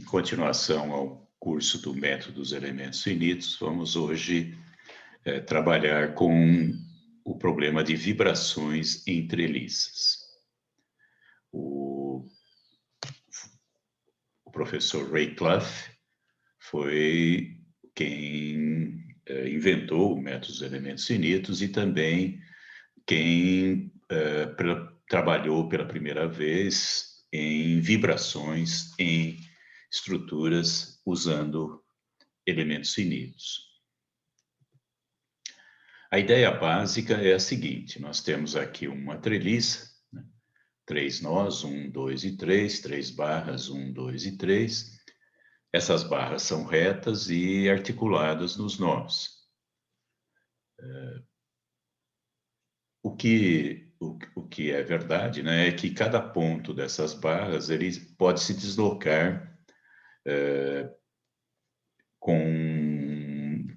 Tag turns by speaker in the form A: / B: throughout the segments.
A: continuação ao curso do método dos elementos finitos, vamos hoje trabalhar com o problema de vibrações em treliças. O professor Ray Clough foi quem inventou o método dos elementos finitos e também quem trabalhou pela primeira vez em vibrações em estruturas usando elementos finitos. A ideia básica é a seguinte: nós temos aqui uma treliça, né? 3 nós, 1, 2 e 3, 3 barras, 1, 2 e 3. Essas barras são retas e articuladas nos nós. O que é verdade, né, é que cada ponto dessas barras ele pode se deslocar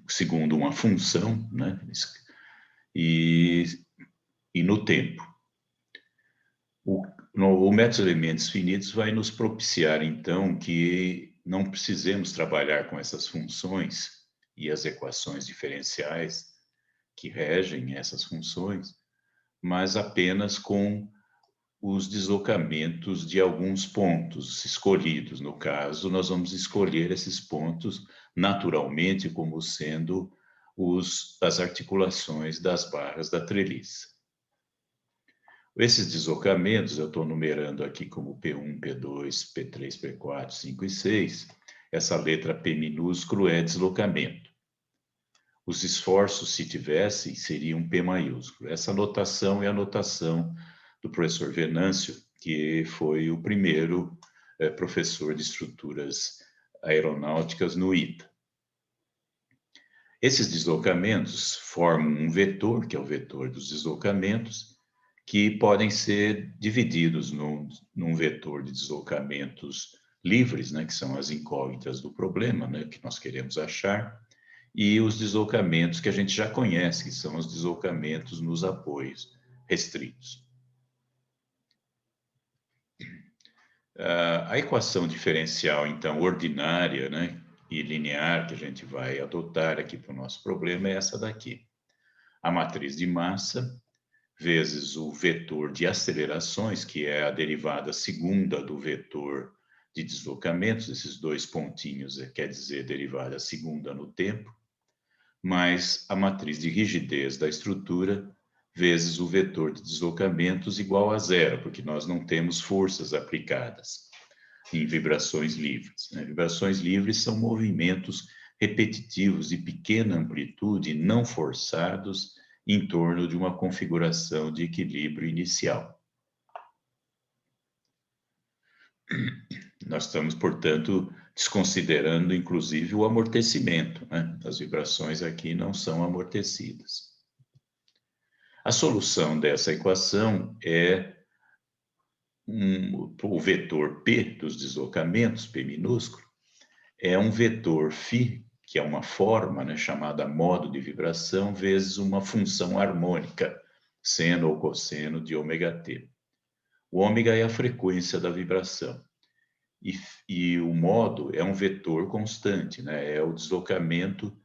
A: segundo uma função, né, e no tempo. O método de elementos finitos vai nos propiciar, então, que não precisemos trabalhar com essas funções e as equações diferenciais que regem essas funções, mas apenas com os deslocamentos de alguns pontos escolhidos. No caso, nós vamos escolher esses pontos naturalmente como sendo as articulações das barras da treliça. Esses deslocamentos, eu estou numerando aqui como P1, P2, P3, P4, 5 e 6. Essa letra P minúsculo é deslocamento. Os esforços, se tivessem, seriam P maiúsculo. Essa notação é a notação do professor Venâncio, que foi o primeiro professor de estruturas aeronáuticas no ITA. Esses deslocamentos formam um vetor, que é o vetor dos deslocamentos, que podem ser divididos num vetor de deslocamentos livres, né, que são as incógnitas do problema, né, que nós queremos achar, e os deslocamentos que a gente já conhece, que são os deslocamentos nos apoios restritos. A equação diferencial, então, ordinária, né, e linear que a gente vai adotar aqui para o nosso problema é essa daqui. A matriz de massa vezes o vetor de acelerações, que é a derivada segunda do vetor de deslocamentos, esses dois pontinhos quer dizer derivada segunda no tempo, mais a matriz de rigidez da estrutura vezes o vetor de deslocamentos igual a zero, porque nós não temos forças aplicadas em vibrações livres, né? Vibrações livres são movimentos repetitivos de pequena amplitude, não forçados, em torno de uma configuração de equilíbrio inicial. Nós estamos, portanto, desconsiderando, inclusive, o amortecimento, né? As vibrações aqui não são amortecidas. A solução dessa equação é o vetor P dos deslocamentos, P minúsculo, é um vetor φ, que é uma forma, né, chamada modo de vibração, vezes uma função harmônica, seno ou cosseno de ômega-t. O ômega é a frequência da vibração. E o modo é um vetor constante, né, é o deslocamento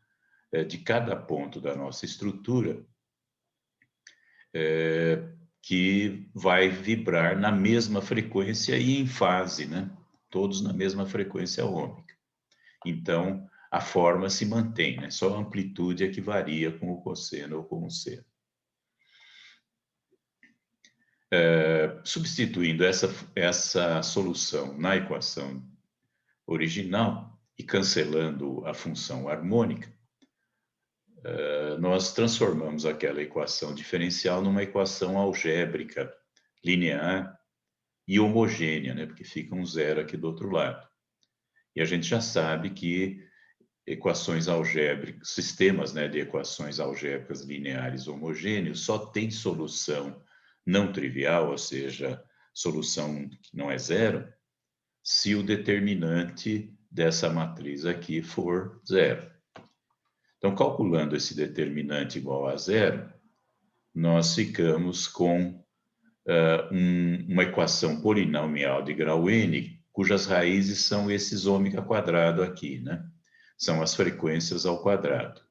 A: de cada ponto da nossa estrutura que vai vibrar na mesma frequência e em fase, né? Todos na mesma frequência ômega. Então, a forma se mantém, né? Só a amplitude é que varia com o cosseno ou com o seno. Substituindo essa solução na equação original e cancelando a função harmônica, nós transformamos aquela equação diferencial numa equação algébrica, linear e homogênea, né? Porque fica um zero aqui do outro lado. E a gente já sabe que equações algébricas, sistemas, né, de equações algébricas lineares homogêneos só tem solução não trivial, ou seja, solução que não é zero, se o determinante dessa matriz aqui for zero. Então, calculando esse determinante igual a zero, nós ficamos com uma equação polinomial de grau n cujas raízes são esses ômega quadrado aqui, né? São as frequências ao quadrado.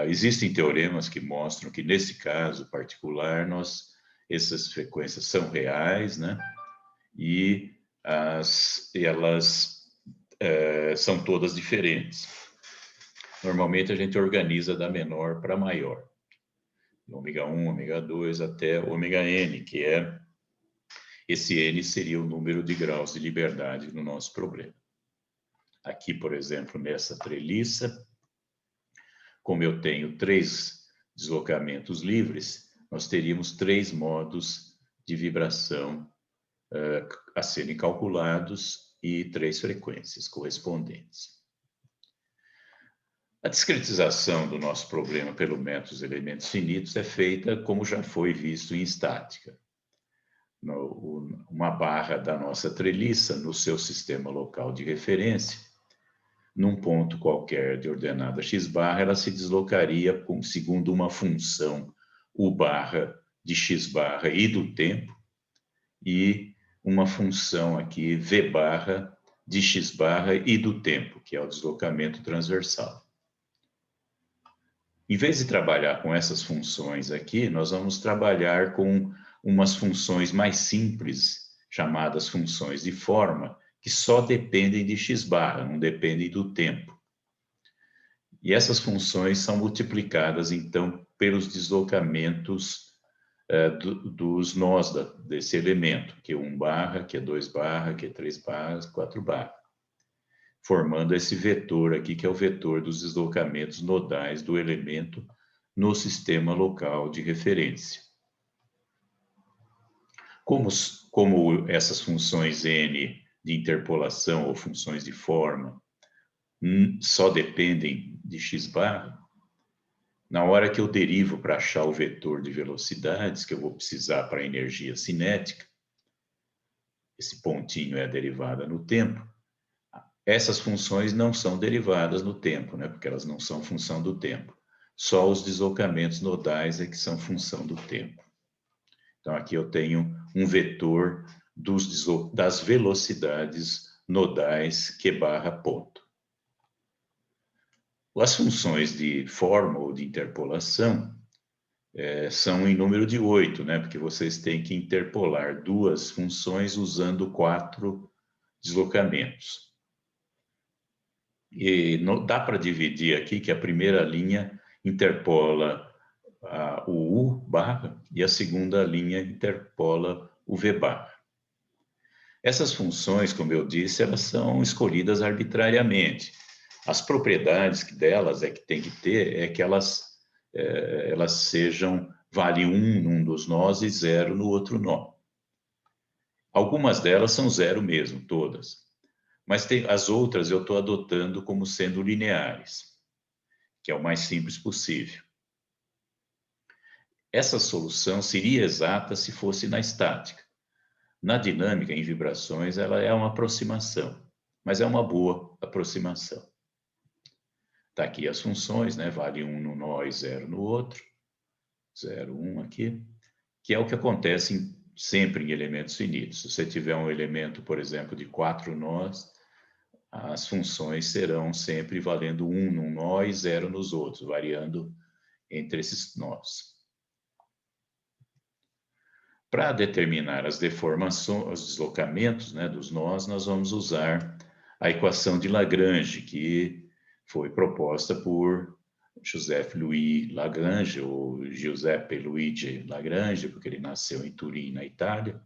A: Existem teoremas que mostram que, nesse caso particular, essas frequências são reais, né? E elas são todas diferentes. Normalmente, a gente organiza da menor para maior. Ômega 1, ômega 2, até ômega N, que esse N seria o número de graus de liberdade no nosso problema. Aqui, por exemplo, nessa treliça, como eu tenho 3 deslocamentos livres, nós teríamos 3 modos de vibração a serem calculados e 3 frequências correspondentes. A discretização do nosso problema pelo método dos elementos finitos é feita como já foi visto em estática. Uma barra da nossa treliça no seu sistema local de referência, num ponto qualquer de ordenada x barra, ela se deslocaria segundo uma função u barra de x barra e do tempo, e uma função aqui v barra de x barra e do tempo, que é o deslocamento transversal. Em vez de trabalhar com essas funções aqui, nós vamos trabalhar com umas funções mais simples, chamadas funções de forma, que só dependem de x barra, não dependem do tempo. E essas funções são multiplicadas, então, pelos deslocamentos dos nós desse elemento, que é 1 barra, que é 2 barra, que é 3 barras, 4 barra, formando esse vetor aqui, que é o vetor dos deslocamentos nodais do elemento no sistema local de referência. Como essas funções n de interpolação ou funções de forma só dependem de x barra, na hora que eu derivo para achar o vetor de velocidades que eu vou precisar para a energia cinética, esse pontinho é a derivada no tempo, essas funções não são derivadas no tempo, né? Porque elas não são função do tempo. Só os deslocamentos nodais é que são função do tempo. Então, aqui eu tenho um vetor das velocidades nodais Q barra ponto. As funções de forma ou de interpolação são em número de 8, né? Porque vocês têm que interpolar 2 funções usando 4 deslocamentos. E dá para dividir aqui que a primeira linha interpola o U barra e a segunda linha interpola o V barra. Essas funções, como eu disse, elas são escolhidas arbitrariamente. As propriedades delas que tem que ter é que elas vale 1 num dos nós e 0 no outro nó. Algumas delas são 0 mesmo, todas. Mas as outras eu estou adotando como sendo lineares, que é o mais simples possível. Essa solução seria exata se fosse na estática. Na dinâmica, em vibrações, ela é uma aproximação, mas é uma boa aproximação. Está aqui as funções, né? Vale 1 no nó e 0 no outro. 0, 1 aqui, que é o que acontece sempre em elementos finitos. Se você tiver um elemento, por exemplo, de 4 nós, as funções serão sempre valendo 1 num nó e 0 nos outros, variando entre esses nós. Para determinar as deformações, os deslocamentos, né, dos nós, nós vamos usar a equação de Lagrange, que foi proposta por Joseph Louis Lagrange, ou Giuseppe Luigi Lagrange, porque ele nasceu em Turim, na Itália.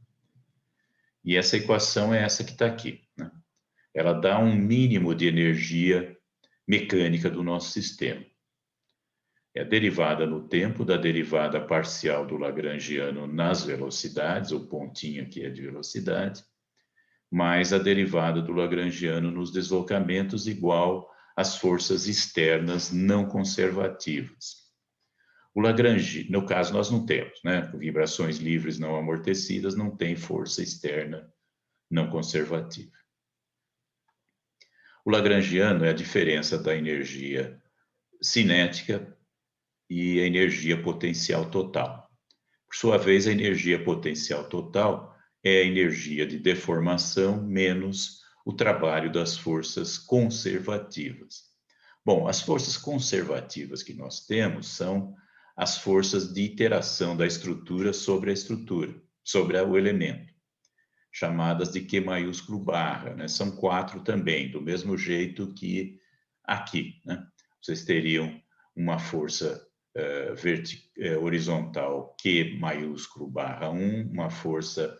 A: E essa equação é essa que está aqui, né? Ela dá um mínimo de energia mecânica do nosso sistema. É a derivada no tempo da derivada parcial do lagrangiano nas velocidades, o pontinho aqui é de velocidade, mais a derivada do lagrangiano nos deslocamentos igual às forças externas não conservativas. O Lagrange, no caso, nós não temos, né? Vibrações livres não amortecidas não tem força externa não conservativa. O lagrangiano é a diferença da energia cinética e a energia potencial total. Por sua vez, a energia potencial total é a energia de deformação menos o trabalho das forças conservativas. Bom, as forças conservativas que nós temos são as forças de interação da estrutura, sobre o elemento, chamadas de Q maiúsculo barra, né? São 4 também, do mesmo jeito que aqui, né? Vocês teriam uma força horizontal Q maiúsculo barra 1, uma força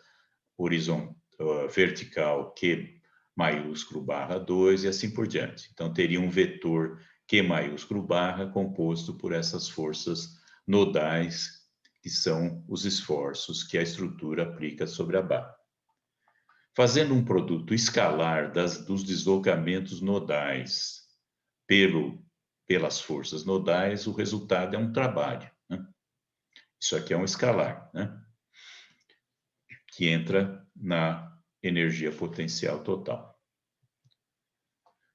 A: vertical Q maiúsculo barra 2 e assim por diante. Então, teria um vetor Q maiúsculo barra composto por essas forças nodais, que são os esforços que a estrutura aplica sobre a barra. Fazendo um produto escalar dos deslocamentos nodais pelas forças nodais, o resultado é um trabalho, né? Isso aqui é um escalar, né? Que entra na energia potencial total.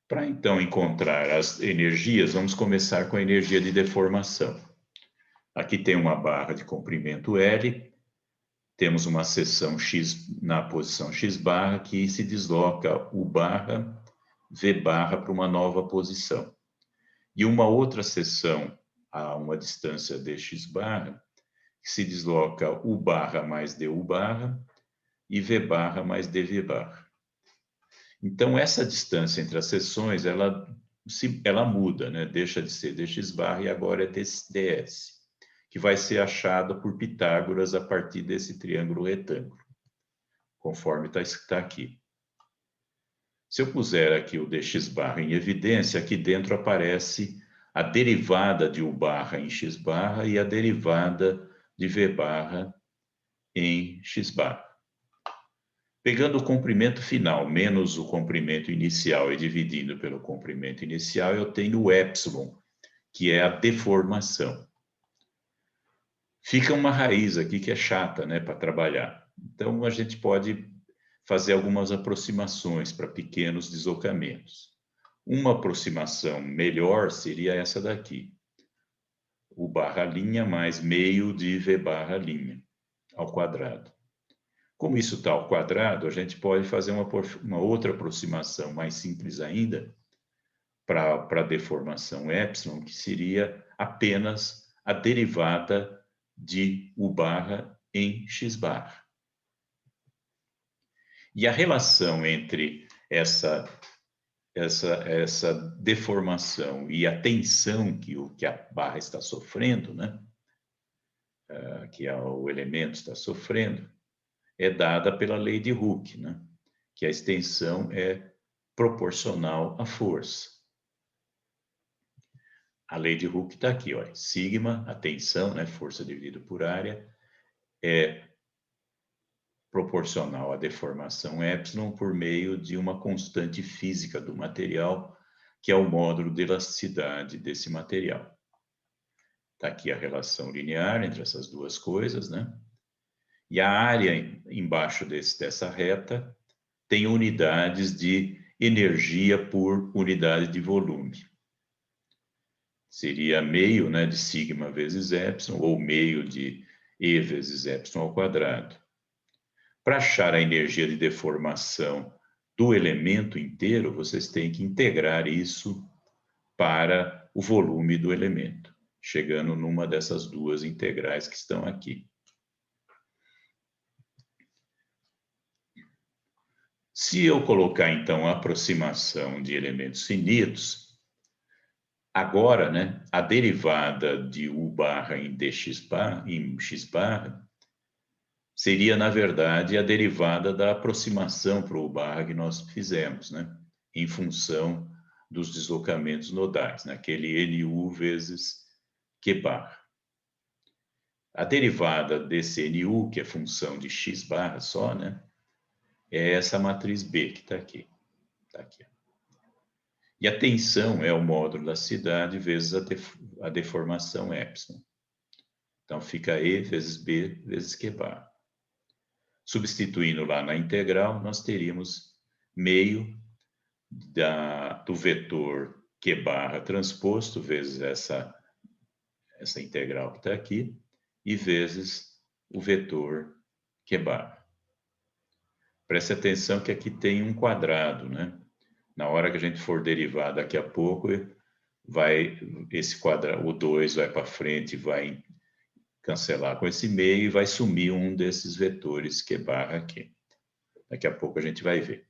A: Para então encontrar as energias, vamos começar com a energia de deformação. Aqui tem uma barra de comprimento L, temos uma seção X na posição X barra que se desloca U barra, V barra para uma nova posição. E uma outra seção a uma distância dx barra, que se desloca U barra mais DU barra e V barra mais DV barra. Então, essa distância entre as seções, ela muda, né? Deixa de ser dx barra e agora é ds, que vai ser achada por Pitágoras a partir desse triângulo retângulo, conforme está aqui. Se eu puser aqui o dx barra em evidência, aqui dentro aparece a derivada de U barra em x barra e a derivada de V barra em x barra. Pegando o comprimento final menos o comprimento inicial e dividindo pelo comprimento inicial, eu tenho o epsilon, que é a deformação. Fica uma raiz aqui que é chata, né, para trabalhar. Então, a gente pode fazer algumas aproximações para pequenos deslocamentos. Uma aproximação melhor seria essa daqui. U barra linha mais meio de V barra linha ao quadrado. Como isso está ao quadrado, a gente pode fazer uma outra aproximação mais simples ainda para a deformação epsilon, que seria apenas a derivada de U barra em x barra. E a relação entre essa deformação e a tensão que a barra está sofrendo, né? Que o elemento está sofrendo, é dada pela lei de Hooke, né? Que a extensão é proporcional à força. A lei de Hooke está aqui, ó. Sigma, a tensão, né? Força dividida por área, é proporcional à deformação epsilon por meio de uma constante física do material, que é o módulo de elasticidade desse material. Está aqui a relação linear entre essas duas coisas, né? E a área embaixo dessa reta tem unidades de energia por unidade de volume. Seria meio, né, de sigma vezes epsilon, ou meio de E vezes epsilon ao quadrado. Para achar a energia de deformação do elemento inteiro, vocês têm que integrar isso para o volume do elemento, chegando numa dessas duas integrais que estão aqui. Se eu colocar, então, a aproximação de elementos finitos, agora, né, a derivada de U barra em dx barra, em x barra, seria, na verdade, a derivada da aproximação para o U barra que nós fizemos, né, em função dos deslocamentos nodais, naquele NU vezes Q barra. A derivada desse NU, que é função de x barra só, né, é essa matriz B que está aqui. Tá aqui. E a tensão é o módulo da cidade vezes a deformação epsilon. Então, fica E vezes B vezes Q barra. Substituindo lá na integral, nós teríamos meio do vetor Q barra transposto vezes essa integral que está aqui, e vezes o vetor Q barra. Preste atenção que aqui tem um quadrado, né? Na hora que a gente for derivar daqui a pouco, vai esse quadrado, o 2 vai para frente, vai cancelar com esse meio e vai sumir um desses vetores Q barra aqui. Daqui a pouco a gente vai ver.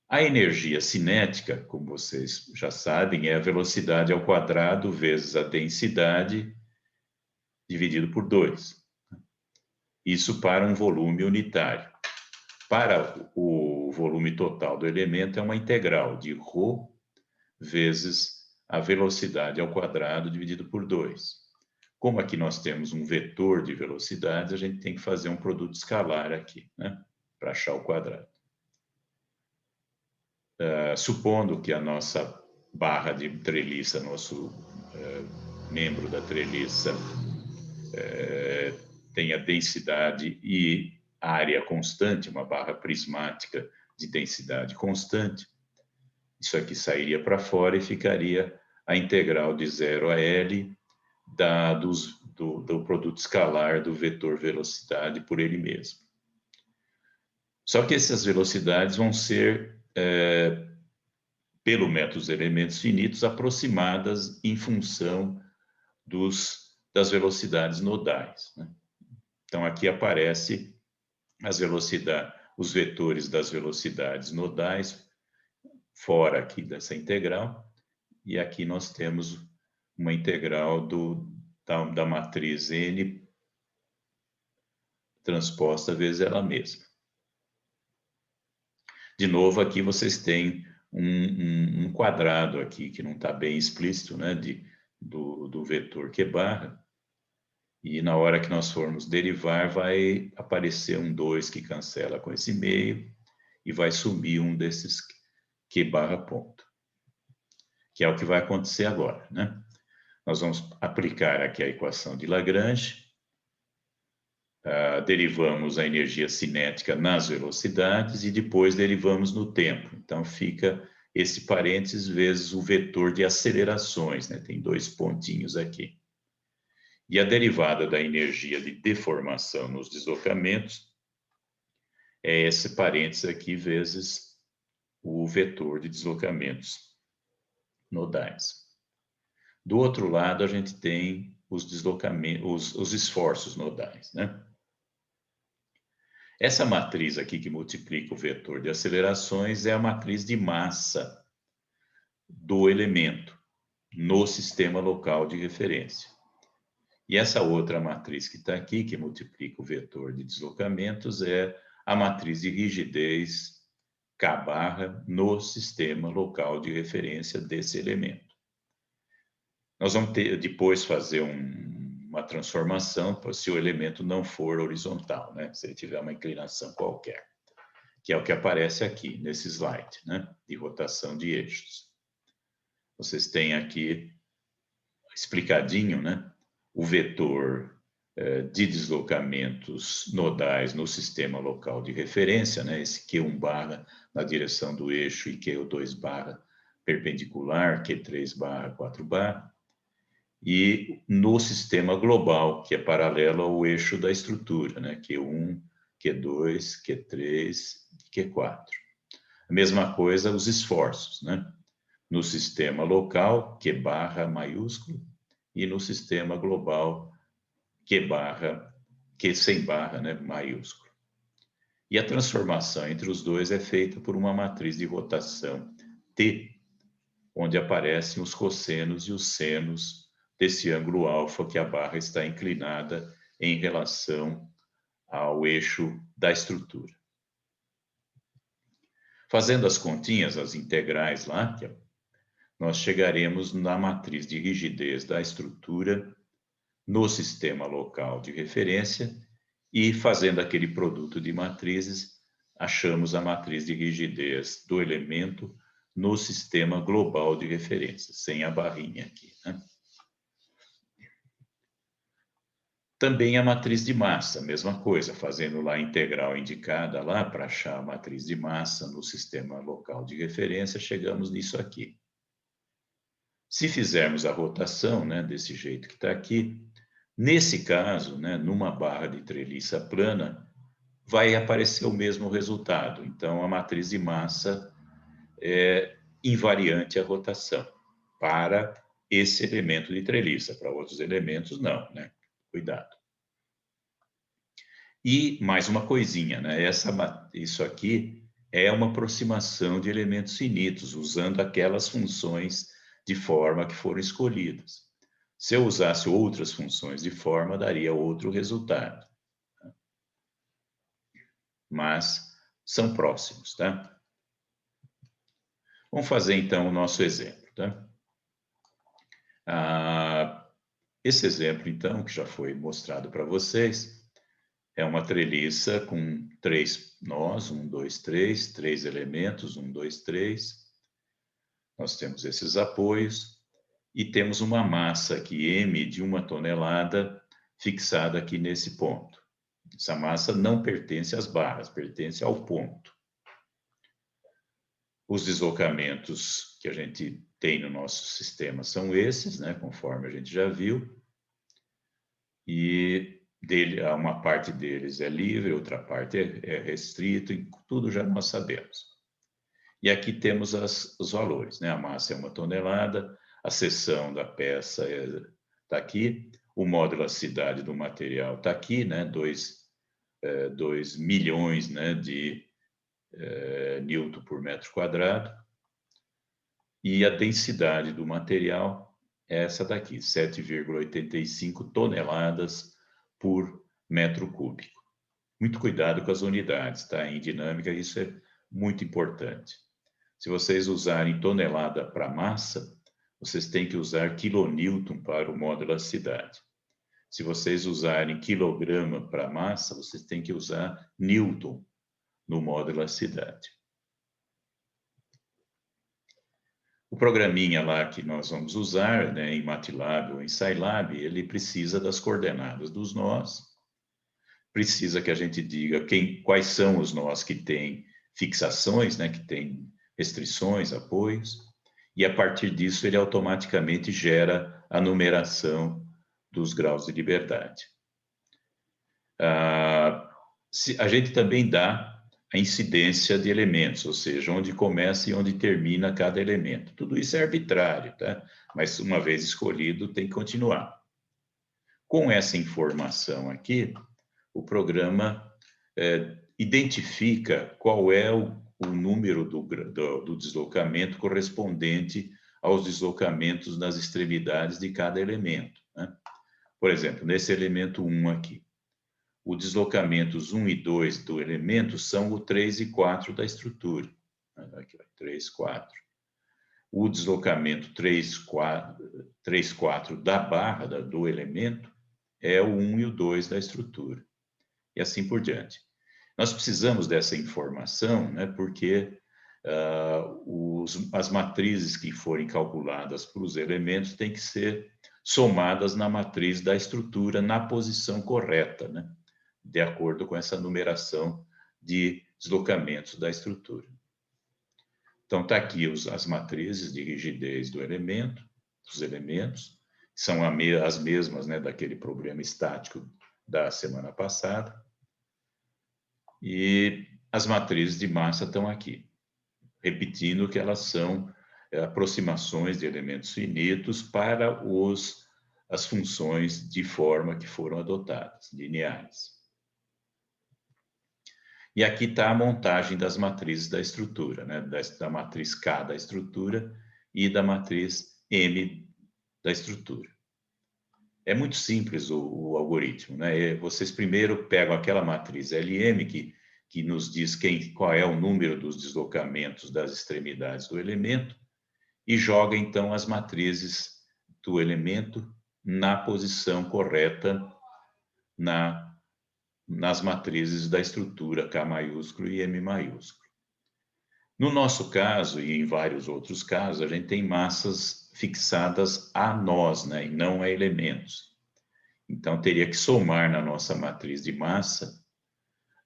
A: A energia cinética, como vocês já sabem, é a velocidade ao quadrado vezes a densidade dividido por 2. Isso para um volume unitário. Para o volume total do elemento é uma integral de ρ vezes a velocidade ao quadrado dividido por 2. Como aqui nós temos um vetor de velocidades, a gente tem que fazer um produto escalar aqui, né? Para achar o quadrado. Supondo que a nossa barra de treliça, nosso membro da treliça, tenha densidade e área constante, uma barra prismática de densidade constante, isso aqui sairia para fora e ficaria a integral de 0 a L do produto escalar do vetor velocidade por ele mesmo. Só que essas velocidades vão ser, pelo método dos elementos finitos, aproximadas em função das velocidades nodais, né? Então, aqui aparece os vetores das velocidades nodais fora aqui dessa integral, e aqui nós temos uma integral da matriz N transposta vezes ela mesma. De novo, aqui vocês têm um quadrado aqui, que não está bem explícito, né, do vetor Q barra, e na hora que nós formos derivar, vai aparecer um 2 que cancela com esse meio, e vai sumir um desses Q barra ponto, que é o que vai acontecer agora, né? Nós vamos aplicar aqui a equação de Lagrange, derivamos a energia cinética nas velocidades e depois derivamos no tempo. Então, fica esse parênteses vezes o vetor de acelerações, né? Tem 2 pontinhos aqui. E a derivada da energia de deformação nos deslocamentos é esse parênteses aqui vezes o vetor de deslocamentos nodais. Do outro lado, a gente tem os deslocamentos, os esforços nodais, né? Essa matriz aqui que multiplica o vetor de acelerações é a matriz de massa do elemento no sistema local de referência. E essa outra matriz que está aqui, que multiplica o vetor de deslocamentos, é a matriz de rigidez K barra no sistema local de referência desse elemento. Nós vamos depois fazer uma transformação se o elemento não for horizontal, né? Se ele tiver uma inclinação qualquer, que é o que aparece aqui nesse slide, né? De rotação de eixos. Vocês têm aqui explicadinho, né? O vetor de deslocamentos nodais no sistema local de referência, né? Esse Q1 barra na direção do eixo e Q2 barra perpendicular, Q3 barra 4 barra, e no sistema global, que é paralelo ao eixo da estrutura, né? Q1, Q2, Q3, Q4. A mesma coisa os esforços, né? No sistema local, Q barra maiúsculo, e no sistema global, Q sem barra, né? Maiúsculo. E a transformação entre os dois é feita por uma matriz de rotação T, onde aparecem os cossenos e os senos desse ângulo alfa que a barra está inclinada em relação ao eixo da estrutura. Fazendo as continhas, as integrais lá, nós chegaremos na matriz de rigidez da estrutura no sistema local de referência e, fazendo aquele produto de matrizes, achamos a matriz de rigidez do elemento no sistema global de referência, sem a barrinha aqui, né? Também a matriz de massa, mesma coisa, fazendo lá a integral indicada lá para achar a matriz de massa no sistema local de referência, chegamos nisso aqui. Se fizermos a rotação, né, desse jeito que está aqui, nesse caso, né, numa barra de treliça plana, vai aparecer o mesmo resultado. Então, a matriz de massa é invariante à rotação para esse elemento de treliça. Para outros elementos, não, né? Cuidado. E mais uma coisinha, né? Isso aqui é uma aproximação de elementos finitos, usando aquelas funções de forma que foram escolhidas. Se eu usasse outras funções de forma, daria outro resultado. Mas são próximos, tá? Vamos fazer, então, o nosso exemplo, tá? Esse exemplo, então, que já foi mostrado para vocês, é uma treliça com 3 nós, 1, 2, 3, 3 elementos, 1, 2, 3. Nós temos esses apoios e temos uma massa aqui, M, de 1 tonelada, fixada aqui nesse ponto. Essa massa não pertence às barras, pertence ao ponto. Os deslocamentos que a gente tem no nosso sistema são esses, né, conforme a gente já viu. E uma parte deles é livre, outra parte é restrito, e tudo já nós sabemos. E aqui temos os valores, né? A massa é 1 tonelada, a seção da peça está aqui, o módulo elasticidade do material está aqui, né? 2 milhões, né, de newton por metro quadrado, e a densidade do material é essa daqui, 7,85 toneladas por metro cúbico. Muito cuidado com as unidades, tá? Em dinâmica, isso é muito importante. Se vocês usarem tonelada para massa, vocês têm que usar quilonewton para o módulo elasticidade. Se vocês usarem quilograma para massa, vocês têm que usar newton no módulo elasticidade. O programinha lá que nós vamos usar, né, em MATLAB ou em Scilab, ele precisa das coordenadas dos nós, precisa que a gente diga quais são os nós que têm fixações, né, que têm restrições, apoios, e a partir disso ele automaticamente gera a numeração dos graus de liberdade. A gente também dá a incidência de elementos, ou seja, onde começa e onde termina cada elemento. Tudo isso é arbitrário, tá? Mas uma vez escolhido, tem que continuar. Com essa informação aqui, o programa identifica qual é o número do deslocamento correspondente aos deslocamentos nas extremidades de cada elemento, né? Por exemplo, nesse elemento 1 aqui, os deslocamentos 1 e 2 do elemento são o 3 e 4 da estrutura. Aqui, 3, 4. O deslocamento 3, 4 da barra do elemento é o 1 e o 2 da estrutura. E assim por diante. Nós precisamos dessa informação, né, porque as matrizes que forem calculadas para os elementos têm que ser somadas na matriz da estrutura na posição correta, né, de acordo com essa numeração de deslocamentos da estrutura. Então, está aqui as matrizes de rigidez do elemento, dos elementos, são as mesmas, né, daquele problema estático da semana passada. E as matrizes de massa estão aqui, repetindo que elas são aproximações de elementos finitos para as funções de forma que foram adotadas, lineares. E aqui está a montagem das matrizes da estrutura, né? Da matriz K da estrutura e da matriz M da estrutura. É muito simples o algoritmo, né? Vocês primeiro pegam aquela matriz LM que nos diz qual é o número dos deslocamentos das extremidades do elemento e joga então as matrizes do elemento na posição correta nas matrizes da estrutura K maiúsculo e M maiúsculo. No nosso caso, e em vários outros casos, a gente tem massas fixadas a nós, né, e não a elementos. Então, teria que somar na nossa matriz de massa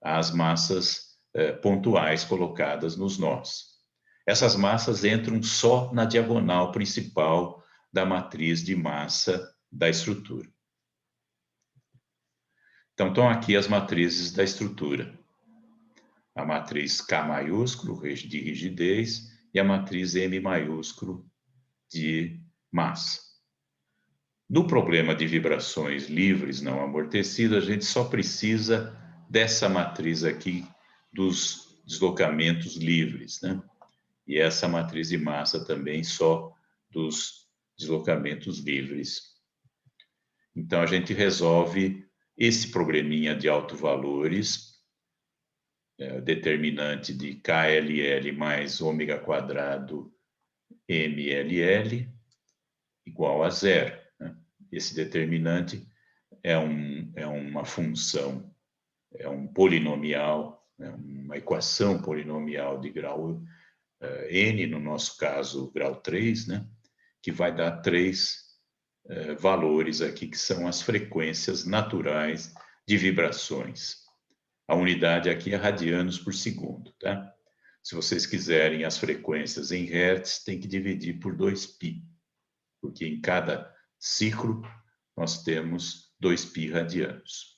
A: as massas pontuais colocadas nos nós. Essas massas entram só na diagonal principal da matriz de massa da estrutura. Então, estão aqui as matrizes da estrutura. a matriz K maiúsculo de rigidez e a matriz M maiúsculo de massa. No problema de vibrações livres não amortecidas, a gente só precisa dessa matriz aqui dos deslocamentos livres, né? E essa matriz de massa também só dos deslocamentos livres. Então, a gente resolve esse probleminha de autovalores, determinante de KLL mais ômega quadrado MLL igual a zero. Né? Esse determinante é uma função, é um polinomial, é uma equação polinomial de grau n, no nosso caso, grau 3, né? Que vai dar 3 valores aqui, que são as frequências naturais de vibrações. A unidade aqui é radianos por segundo, tá? Se vocês quiserem as frequências em hertz, tem que dividir por 2π, porque em cada ciclo nós temos 2π radianos.